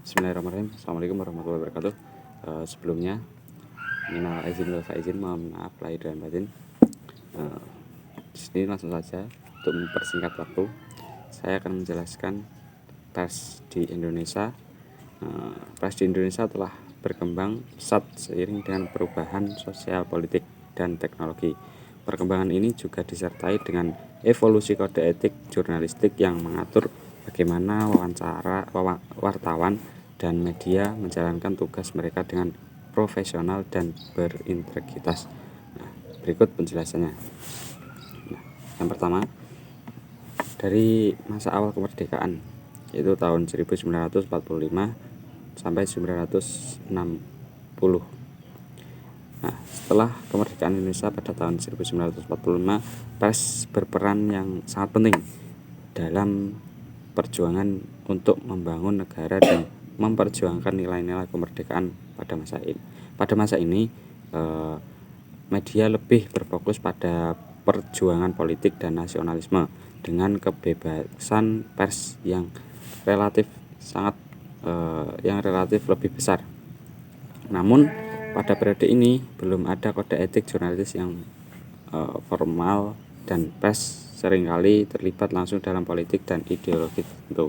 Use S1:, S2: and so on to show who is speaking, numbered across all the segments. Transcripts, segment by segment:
S1: Bismillahirrahmanirrahim. Assalamualaikum warahmatullahi wabarakatuh. Sebelumnya, minal aizin wal faizin, mohon maaf lahir dan batin. Di sini langsung saja untuk mempersingkat waktu, saya akan menjelaskan pers di Indonesia. Pers di Indonesia telah berkembang pesat seiring dengan perubahan sosial, politik, dan teknologi. Perkembangan ini juga disertai dengan evolusi kode etik jurnalistik yang mengatur bagaimana wartawan dan media menjalankan tugas mereka dengan profesional dan berintegritas. Berikut penjelasannya. Yang pertama, dari masa awal kemerdekaan, yaitu tahun 1945 sampai 1960. Setelah kemerdekaan Indonesia pada tahun 1945, pers berperan yang sangat penting dalam perjuangan untuk membangun negara dan memperjuangkan nilai-nilai kemerdekaan pada masa ini. Pada masa ini, media lebih berfokus pada perjuangan politik dan nasionalisme dengan kebebasan pers yang relatif lebih besar. Namun pada periode ini belum ada kode etik jurnalistik yang formal dan pers seringkali terlibat langsung dalam politik dan ideologi tertentu.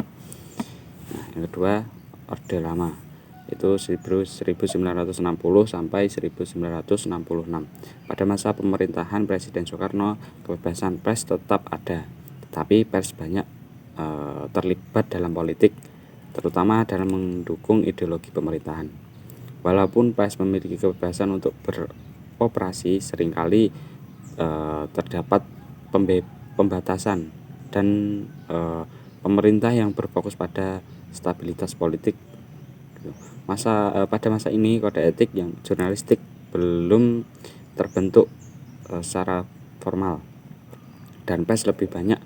S1: Yang kedua, Orde Lama, itu 1960 sampai 1966. Pada masa pemerintahan Presiden Soekarno, kebebasan pers tetap ada, tetapi pers banyak terlibat dalam politik, terutama dalam mendukung ideologi pemerintahan. Walaupun pers memiliki kebebasan untuk beroperasi, seringkali terdapat pembatasan dan pemerintah yang berfokus pada stabilitas politik. Pada masa ini kode etik yang jurnalistik belum terbentuk secara formal, dan pers lebih banyak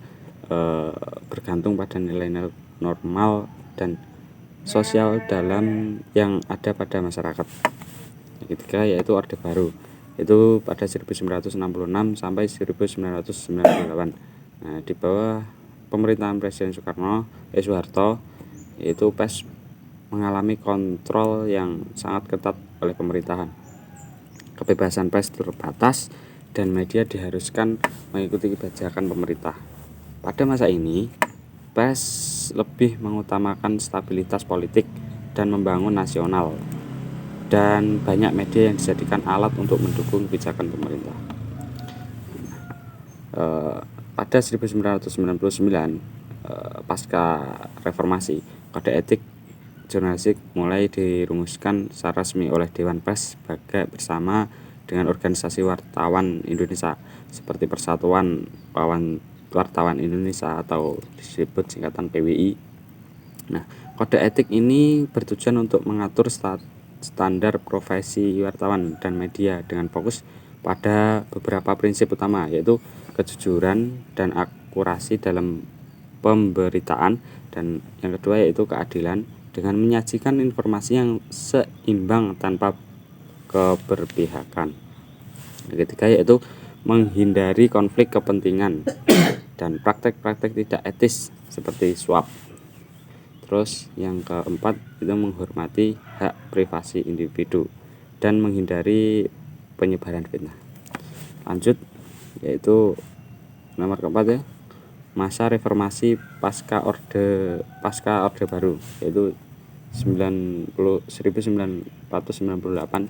S1: bergantung pada nilai-nilai normal dan sosial dalam yang ada pada masyarakat. Yang ketiga yaitu Orde Baru, itu pada 1966 sampai 1998. Di bawah pemerintahan Presiden Soeharto, yaitu pers mengalami kontrol yang sangat ketat oleh pemerintahan. Kebebasan pers terbatas dan media diharuskan mengikuti kebijakan pemerintah. Pada masa ini, pers lebih mengutamakan stabilitas politik dan membangun nasional, dan banyak media yang dijadikan alat untuk mendukung kebijakan pemerintah. Pada 1999, pasca reformasi, kode etik jurnalistik mulai dirumuskan secara resmi oleh Dewan Pers bersama dengan organisasi wartawan Indonesia seperti Persatuan Wartawan Indonesia atau disebut singkatan PWI. Kode etik ini bertujuan untuk mengatur standar profesi wartawan dan media dengan fokus pada beberapa prinsip utama, yaitu kejujuran dan akurasi dalam pemberitaan, dan yang kedua yaitu keadilan dengan menyajikan informasi yang seimbang tanpa keberpihakan. Yang ketiga yaitu menghindari konflik kepentingan dan praktek-praktek tidak etis seperti suap. Terus yang keempat itu menghormati hak privasi individu dan menghindari penyebaran fitnah. Lanjut, yaitu nomor keempat ya, masa reformasi pasca orde baru, yaitu 1998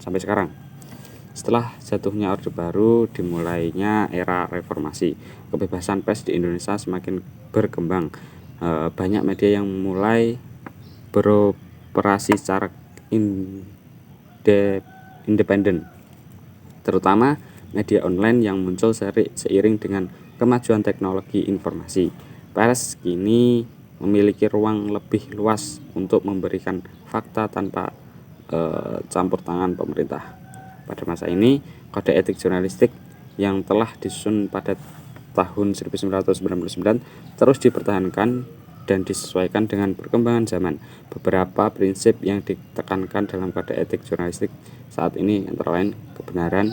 S1: sampai sekarang. Setelah jatuhnya Orde Baru, dimulainya era reformasi. Kebebasan pers di Indonesia semakin berkembang. Banyak media yang mulai beroperasi secara independen, terutama media online yang muncul seiring dengan kemajuan teknologi informasi. Pers kini memiliki ruang lebih luas untuk memberikan fakta tanpa campur tangan pemerintah. Pada masa ini, kode etik jurnalistik yang telah disusun pada tahun 1999 terus dipertahankan dan disesuaikan dengan perkembangan zaman. Beberapa prinsip yang ditekankan dalam kode etik jurnalistik saat ini antara lain kebenaran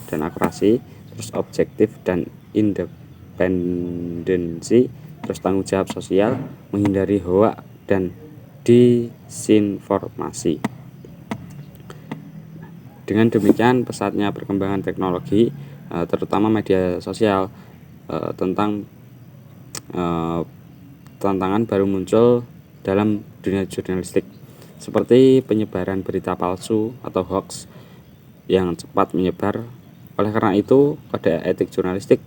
S1: dan akurasi, terus objektif dan independensi, terus tanggung jawab sosial, menghindari hoak dan disinformasi. Dengan demikian pesatnya perkembangan teknologi, terutama media sosial, tentang tantangan baru muncul dalam dunia jurnalistik, seperti penyebaran berita palsu atau hoax yang cepat menyebar. Oleh karena itu, kode etik jurnalistik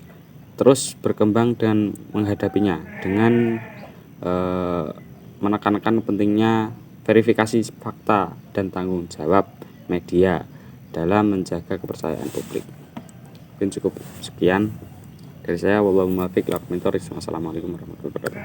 S1: terus berkembang dan menghadapinya dengan menekankan pentingnya verifikasi fakta dan tanggung jawab media dalam menjaga kepercayaan publik. Mungkin cukup sekian dari saya. Wassalamualaikum warahmatullahi wabarakatuh.